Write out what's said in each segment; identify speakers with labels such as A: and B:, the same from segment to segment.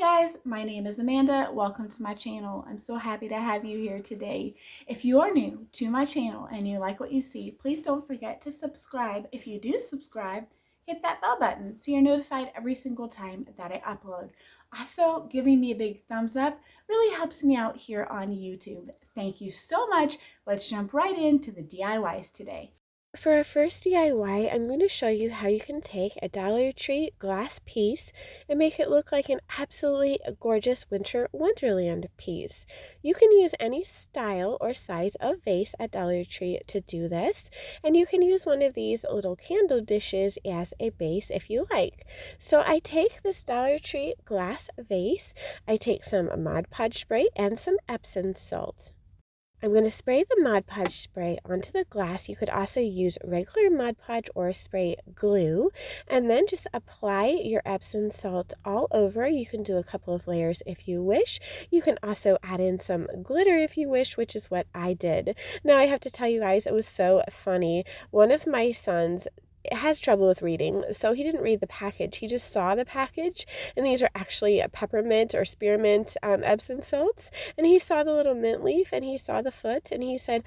A: Guys, my name is Amanda. Welcome to my channel. I'm so happy to have you here today. If you are new to my channel and you like what you see, please don't forget to subscribe. If you do subscribe, hit that bell button so you're notified every single time that I upload. Also, giving me a big thumbs up really helps me out here on YouTube. Thank you so much. Let's jump right into the DIYs today.
B: For our first DIY, I'm going to show you how you can take a Dollar Tree glass piece and make it look like an absolutely gorgeous winter wonderland piece. You can use any style or size of vase at Dollar Tree to do this, and you can use one of these little candle dishes as a base if you like. So I take this Dollar Tree glass vase, I take some Mod Podge spray and some Epsom salt. I'm going to spray the Mod Podge spray onto the glass. You could also use regular Mod Podge or spray glue, and then just apply your Epsom salt all over. You can do a couple of layers if you wish. You can also add in some glitter if you wish, which is what I did. Now I have to tell you guys, it was so funny. One of my sons has trouble with reading, so he didn't read the package. He just saw the package, and these are actually peppermint or spearmint Epsom salts, and he saw the little mint leaf, and he saw the foot, and he said,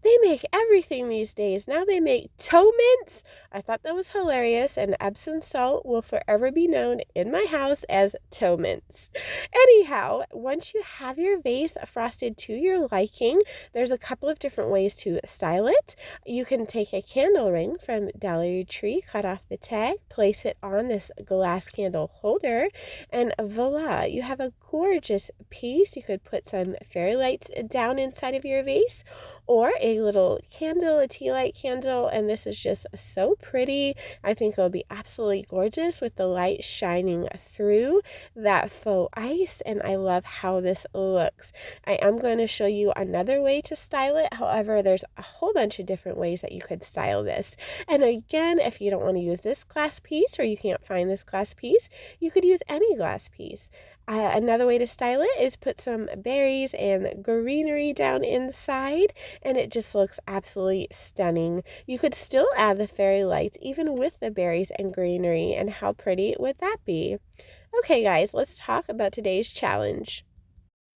B: "They make everything these days. Now they make toe mints." I thought that was hilarious, and Epsom salt will forever be known in my house as toe mints. Anyhow, once you have your vase frosted to your liking, there's a couple of different ways to style it. You can take a candle ring from Dollar Tree, cut off the tag, place it on this glass candle holder, and voila, you have a gorgeous piece. You could put some fairy lights down inside of your vase, or a little candle, a tea light candle, and this is just so pretty. I think it'll be absolutely gorgeous with the light shining through that faux ice, and I love how this looks. I am going to show you another way to style it. However, there's a whole bunch of different ways that you could style this. And again, if you don't want to use this glass piece or you can't find this glass piece, you could use any glass piece. Another way to style it is put some berries and greenery down inside, and it just looks absolutely stunning. You could still add the fairy lights even with the berries and greenery, and how pretty would that be? Okay guys, let's talk about today's challenge.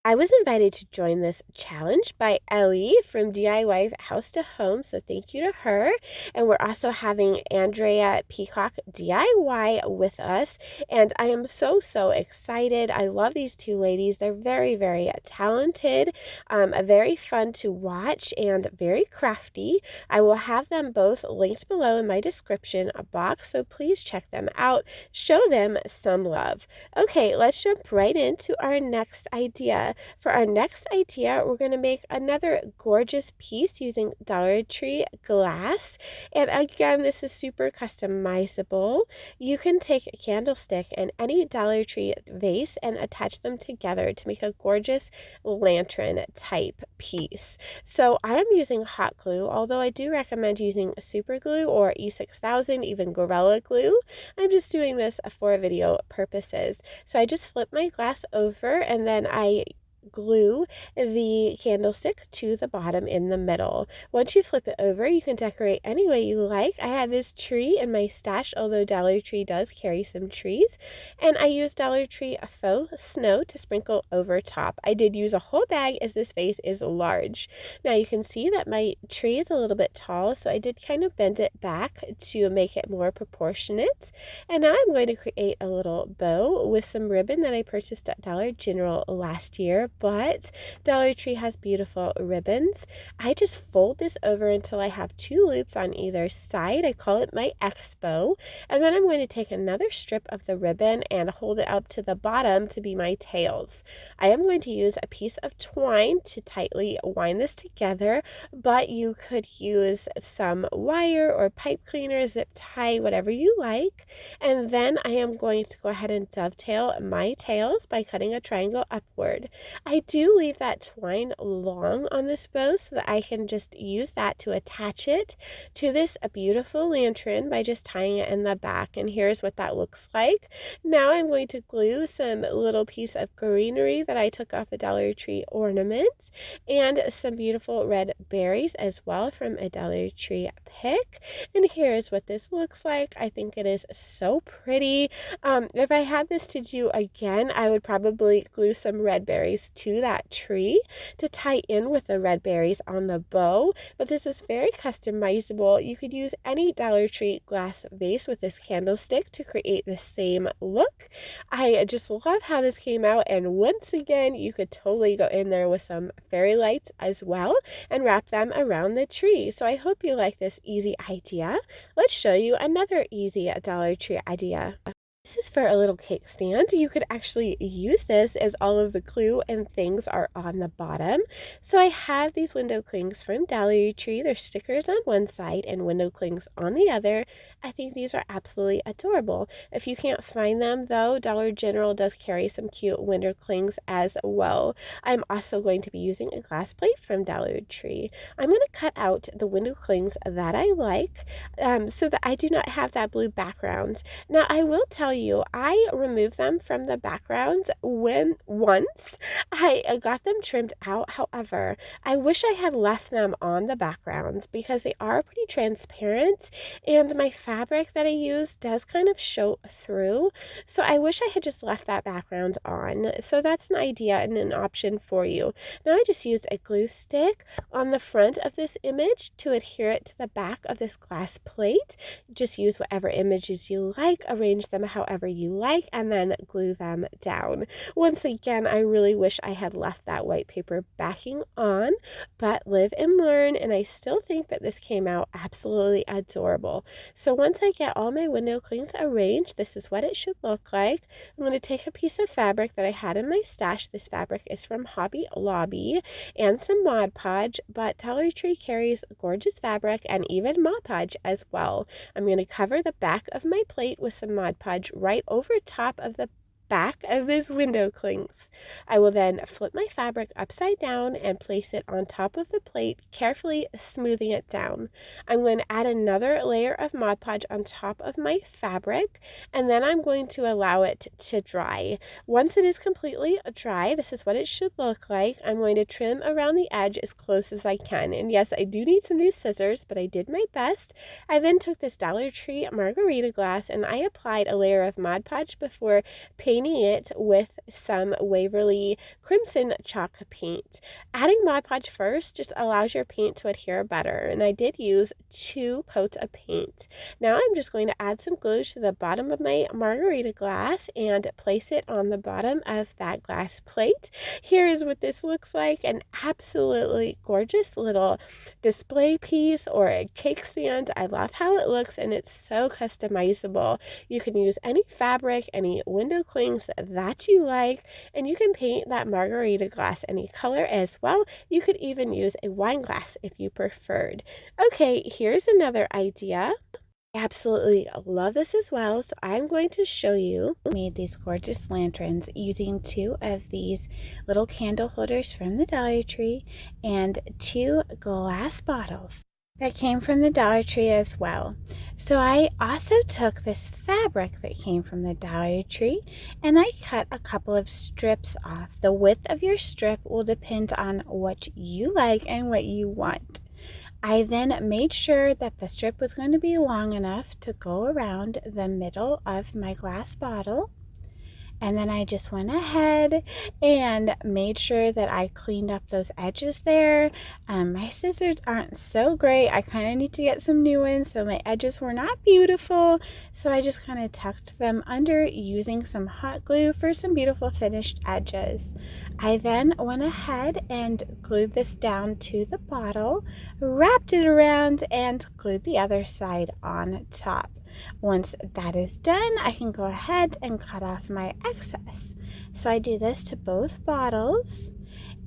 B: I was invited to join this challenge by Ellie from DIY House to Home, so thank you to her. And we're also having Andrea Peacock DIY with us, and I am so excited. I love these two ladies. They're very talented, very fun to watch, and very crafty. I will have them both linked below in my description box, so please check them out. Show them some love. Okay, let's jump right into our next idea. For our next idea, we're going to make another gorgeous piece using Dollar Tree glass. And again, this is super customizable. You can take a candlestick and any Dollar Tree vase and attach them together to make a gorgeous lantern type piece. So I'm using hot glue, although I do recommend using super glue or E6000, even Gorilla Glue. I'm just doing this for video purposes. So I just flip my glass over, and then I glue the candlestick to the bottom in the middle. Once you flip it over, you can decorate any way you like. I had this tree in my stash, although Dollar Tree does carry some trees, and I used Dollar Tree faux snow to sprinkle over top. I did use a whole bag as this vase is large. Now you can see that my tree is a little bit tall, so I did kind of bend it back to make it more proportionate. And now I'm going to create a little bow with some ribbon that I purchased at Dollar General last year, but Dollar Tree has beautiful ribbons. I just fold this over until I have two loops on either side. I call it my X bow, and then I'm going to take another strip of the ribbon and hold it up to the bottom to be my tails. I am going to use a piece of twine to tightly wind this together, but you could use some wire or pipe cleaner, zip tie, whatever you like. And then I am going to go ahead and dovetail my tails by cutting a triangle upward. I do leave that twine long on this bow so that I can just use that to attach it to this beautiful lantern by just tying it in the back. And here's what that looks like. Now I'm going to glue some little piece of greenery that I took off a Dollar Tree ornament and some beautiful red berries as well from a Dollar Tree pick. And here's what this looks like. I think it is so pretty. If I had this to do again, I would probably glue some red berries to that tree to tie in with the red berries on the bow. But this is very customizable. You could use any Dollar Tree glass vase with this candlestick to create the same look. I just love how this came out, and once again, you could totally go in there with some fairy lights as well and wrap them around the tree. So I hope you like this easy idea. Let's show you another easy Dollar Tree idea. This is for a little cake stand. You could actually use this as all of the glue and things are on the bottom. So I have these window clings from Dollar Tree. They're stickers on one side and window clings on the other. I think these are absolutely adorable. If you can't find them though, Dollar General does carry some cute window clings as well. I'm also going to be using a glass plate from Dollar Tree. I'm going to cut out the window clings that I like so that I do not have that blue background. Now I will tell you, I removed them from the background once I got them trimmed out. However, I wish I had left them on the background because they are pretty transparent and my fabric that I use does kind of show through. So I wish I had just left that background on. So that's an idea and an option for you. Now I just used a glue stick on the front of this image to adhere it to the back of this glass plate. Just use whatever images you like, arrange them however you like, and then glue them down. Once again, I really wish I had left that white paper backing on, but live and learn, and I still think that this came out absolutely adorable. So once I get all my window clings arranged, this is what it should look like. I'm going to take a piece of fabric that I had in my stash. This fabric is from Hobby Lobby, and some Mod Podge, but Dollar Tree carries gorgeous fabric and even Mod Podge as well. I'm going to cover the back of my plate with some Mod Podge right over top of the back of these window clings. I will then flip my fabric upside down and place it on top of the plate, carefully smoothing it down. I'm going to add another layer of Mod Podge on top of my fabric, and then I'm going to allow it to dry. Once it is completely dry, this is what it should look like. I'm going to trim around the edge as close as I can. And yes, I do need some new scissors, but I did my best. I then took this Dollar Tree margarita glass and I applied a layer of Mod Podge before painting it with some Waverly Crimson Chalk paint. Adding Mod Podge first just allows your paint to adhere better, and I did use 2 coats of paint. Now I'm just going to add some glue to the bottom of my margarita glass and place it on the bottom of that glass plate. Here is what this looks like, an absolutely gorgeous little display piece or a cake stand. I love how it looks, and it's so customizable. You can use any fabric, any window clings that you like, and you can paint that margarita glass any color as well. You could even use a wine glass if you preferred. Okay, here's another idea. I absolutely love this as well, so I'm going to show you. I made these gorgeous lanterns using 2 of these little candle holders from the Dollar Tree and 2 glass bottles that came from the Dollar Tree as well. So I also took this fabric that came from the Dollar Tree and I cut a couple of strips off. The width of your strip will depend on what you like and what you want. I then made sure that the strip was going to be long enough to go around the middle of my glass bottle. And then I just went ahead and made sure that I cleaned up those edges there. My scissors aren't so great. I kind of need to get some new ones, so my edges were not beautiful. So I just kind of tucked them under using some hot glue for some beautiful finished edges. I then went ahead and glued this down to the bottle, wrapped it around, and glued the other side on top. Once that is done, I can go ahead and cut off my excess. So I do this to both bottles,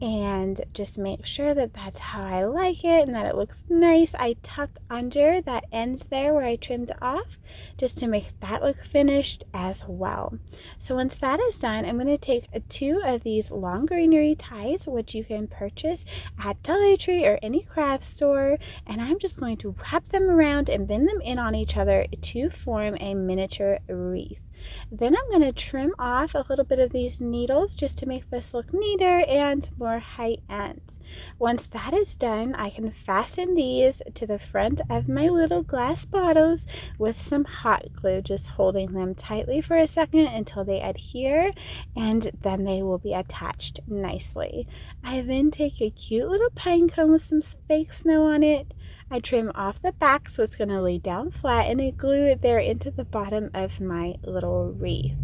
A: and just make sure that that's how I like it and that it looks nice. I tuck under that ends there where I trimmed off just to make that look finished as well. So once that is done, I'm going to take 2 of these long greenery ties, which you can purchase at Dollar Tree or any craft store, and I'm just going to wrap them around and bend them in on each other to form a miniature wreath. Then I'm going to trim off a little bit of these needles just to make this look neater and more high end. Once that is done, I can fasten these to the front of my little glass bottles with some hot glue, just holding them tightly for a second until they adhere, and then they will be attached nicely. I then take a cute little pine cone with some fake snow on it. I trim off the back so it's going to lay down flat, and I glue it there into the bottom of my little wreath.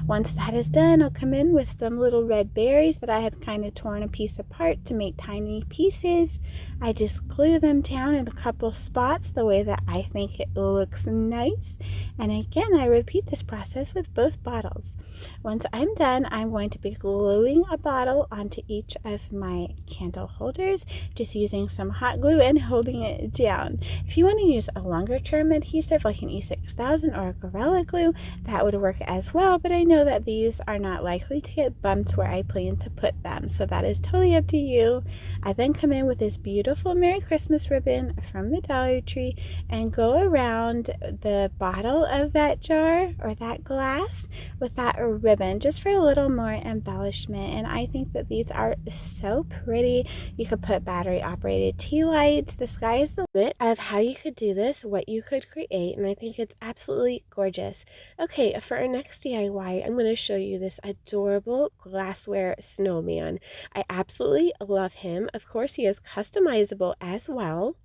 A: Once that is done, I'll come in with some little red berries that I had kind of torn a piece apart to make tiny pieces. I just glue them down in a couple spots the way that I think it looks nice. And again, I repeat this process with both bottles. Once I'm done, I'm going to be gluing a bottle onto each of my candle holders, just using some hot glue and holding it down. If you want to use a longer term adhesive like an E6000 or a Gorilla Glue, that would work as well, but I know that these are not likely to get bumped where I plan to put them, so that is totally up to you. I then come in with this beautiful Merry Christmas ribbon from the Dollar Tree and go around the bottle of that jar or that glass with that ribbon just for a little more embellishment. And I think that these are so pretty. You could put battery operated tea lights. The sky is the limit of how you could do this, what you could create, and I think it's absolutely gorgeous. Okay, for our next DIY, I'm going to show you this adorable glassware snowman. I absolutely love him. Of course, he is customizable as well.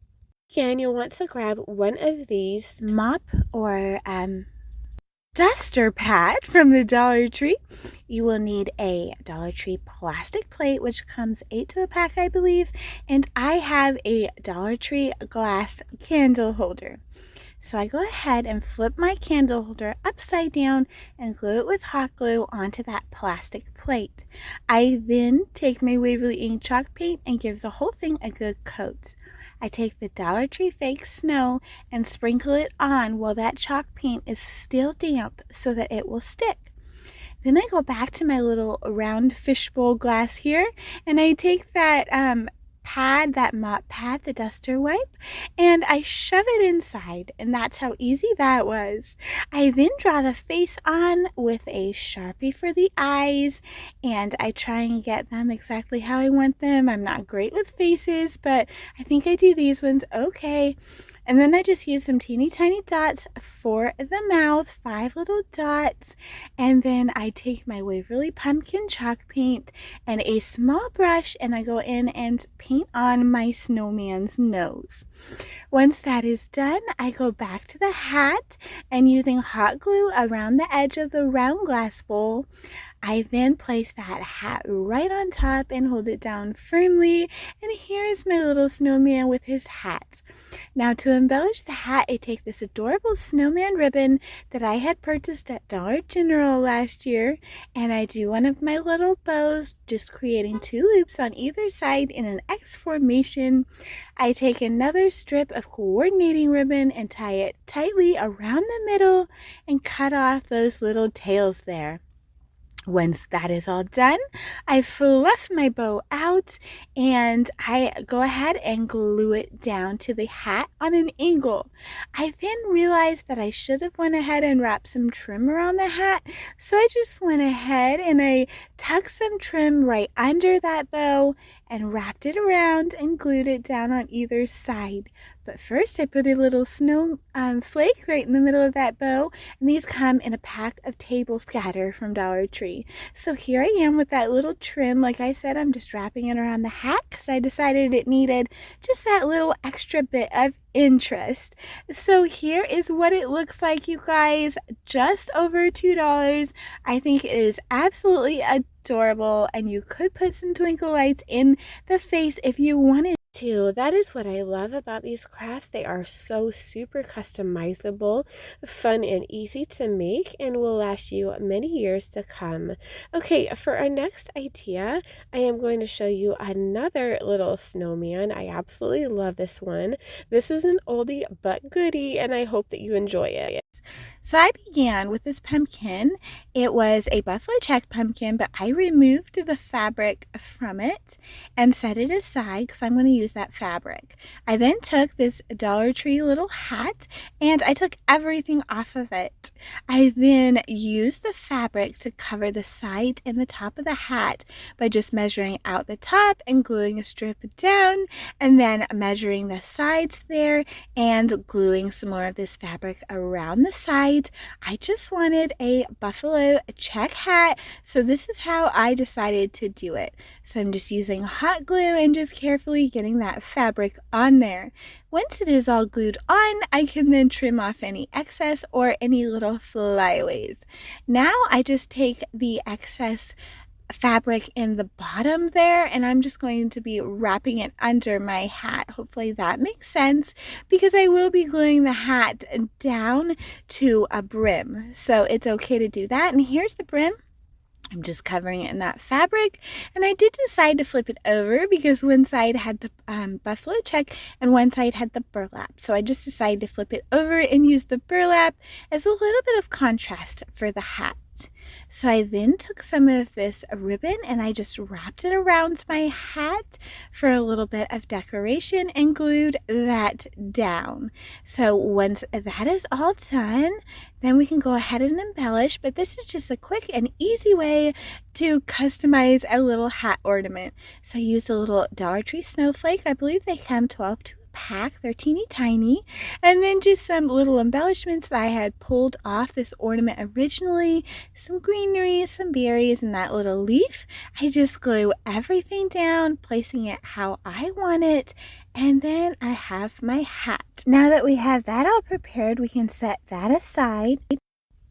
A: Again, you'll want to grab one of these mop or duster pad from the Dollar Tree. You will need a Dollar Tree plastic plate, which comes 8 to a pack, I believe, and I have a Dollar Tree glass candle holder. So I go ahead and flip my candle holder upside down and glue it with hot glue onto that plastic plate. I then take my Waverly ink chalk paint and give the whole thing a good coat. I take the Dollar Tree fake snow and sprinkle it on while that chalk paint is still damp so that it will stick. Then I go back to my little round fishbowl glass here, and I take that pad, that mop pad, the duster wipe, and I shove it inside, and that's how easy that was. I then draw the face on with a Sharpie for the eyes, and I try and get them exactly how I want them. I'm not great with faces, but I think I do these ones okay. And then I just use some teeny tiny dots for the mouth, 5 little dots. And then I take my Waverly pumpkin chalk paint and a small brush, and I go in and paint on my snowman's nose. Once that is done, I go back to the hat, and using hot glue around the edge of the round glass bowl, I then place that hat right on top and hold it down firmly, and here's my little snowman with his hat. Now, to embellish the hat, I take this adorable snowman ribbon that I had purchased at Dollar General last year, and I do one of my little bows, just creating 2 loops on either side in an X formation. I take another strip of coordinating ribbon and tie it tightly around the middle and cut off those little tails there. Once that is all done, I fluff my bow out and I go ahead and glue it down to the hat on an angle. I then realized that I should have went ahead and wrapped some trim around the hat, so I just went ahead and I tucked some trim right under that bow and wrapped it around and glued it down on either side. But first I put a little snow flake right in the middle of that bow, and these come in a pack of table scatter from Dollar Tree. So here I am with that little trim. Like I said, I'm just wrapping it around the hat because I decided it needed just that little extra bit of interest. So here is what it looks like, you guys. Just over $2. I think it is absolutely adorable, and you could put some twinkle lights in the face if you wanted.
B: Too. That is what I love about these crafts. They are so super customizable, fun and easy to make, and will last you many years to come. Okay, for our next idea, I am going to show you another little snowman. I absolutely love this one. This is an oldie but goodie, and I hope that you enjoy it.
A: So I began with this pumpkin. It was a buffalo check pumpkin, but I removed the fabric from it and set it aside because I'm going to use that fabric. I then took this Dollar Tree little hat and I took everything off of it. I then used the fabric to cover the side and the top of the hat by just measuring out the top and gluing a strip down, and then measuring the sides there and gluing some more of this fabric around the side. I just wanted a buffalo check hat, so this is how I decided to do it. So I'm just using hot glue and just carefully getting that fabric on there. Once it is all glued on, I can then trim off any excess or any little flyaways. Now I just take the excess fabric in the bottom there, and I'm just going to be wrapping it under my hat. Hopefully that makes sense, because I will be gluing the hat down to a brim, so it's okay to do that. And here's the brim. I'm just covering it in that fabric, and I did decide to flip it over because one side had the buffalo check and one side had the burlap. So I just decided to flip it over and use the burlap as a little bit of contrast for the hat. So I then took some of this ribbon and I just wrapped it around my hat for a little bit of decoration and glued that down. So once that is all done, then we can go ahead and embellish, but this is just a quick and easy way to customize a little hat ornament. So I used a little Dollar Tree snowflake. I believe they come 12 to pack. They're teeny tiny. And then just some little embellishments that I had pulled off this ornament originally. Some greenery, some berries, and that little leaf. I just glue everything down, placing it how I want it. And then I have my hat. Now that we have that all prepared, we can set that aside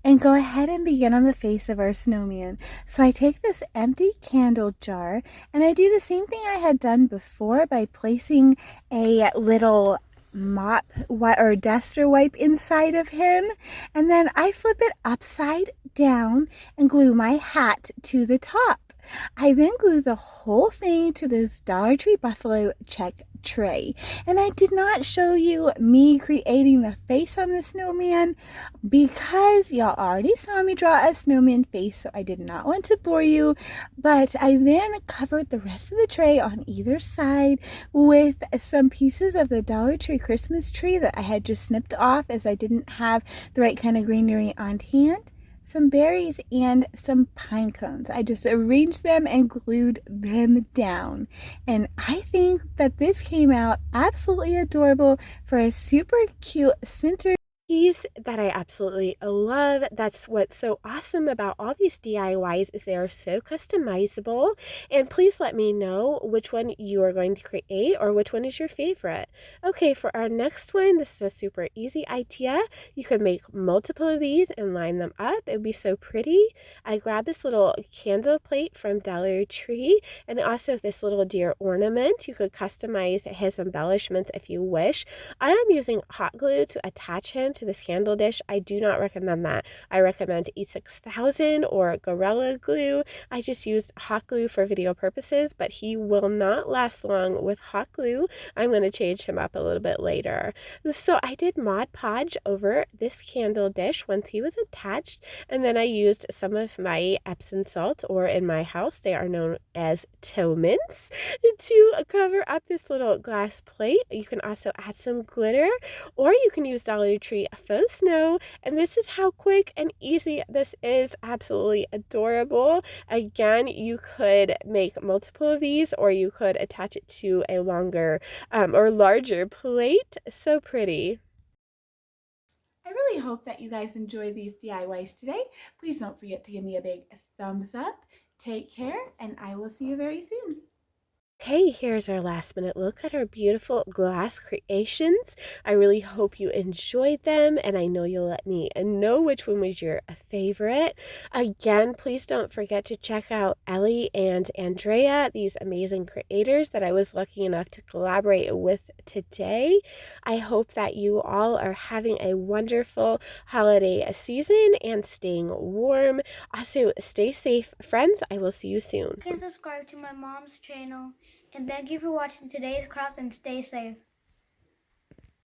A: and go ahead and begin on the face of our snowman. So I take this empty candle jar and I do the same thing I had done before by placing a little mop or duster wipe inside of him, and then I flip it upside down and glue my hat to the top. I then glue the whole thing to this Dollar Tree buffalo check tray. And I did not show you me creating the face on the snowman because y'all already saw me draw a snowman face, so I did not want to bore you. But I then covered the rest of the tray on either side with some pieces of the Dollar Tree Christmas tree that I had just snipped off as I didn't have the right kind of greenery on hand, some berries, and some pine cones. I just arranged them and glued them down. And I think that this came out absolutely adorable for a super cute center
B: Piece that I absolutely love. That's what's so awesome about all these DIYs, is they are so customizable. And please let me know which one you are going to create or which one is your favorite. Okay, for our next one, this is a super easy idea. You could make multiple of these and line them up. It would be so pretty. I grabbed this little candle plate from Dollar Tree and also this little deer ornament. You could customize his embellishments if you wish. I am using hot glue to attach him to this candle dish. I do not recommend that. I recommend E6000 or Gorilla Glue. I just used hot glue for video purposes, but he will not last long with hot glue. I'm going to change him up a little bit later. So I did Mod Podge over this candle dish once he was attached, and then I used some of my Epsom salt, or in my house they are known as toe mints, to cover up this little glass plate. You can also add some glitter, or you can use Dollar Tree faux snow, and this is how quick and easy this is. Absolutely adorable. Again, you could make multiple of these, or you could attach it to a longer or larger plate. So pretty.
A: I really hope that you guys enjoy these DIYs today. Please don't forget to give me a big thumbs up. Take care, and I will see you very soon.
B: Okay, here's our last minute look at our beautiful glass creations. I really hope you enjoyed them, and I know you'll let me know which one was your favorite. Again, please don't forget to check out Ellie and Andrea, these amazing creators that I was lucky enough to collaborate with today. I hope that you all are having a wonderful holiday season and staying warm. Also, stay safe, friends. I will see you soon.
C: You can subscribe to my mom's channel. And thank you for watching today's craft and stay safe.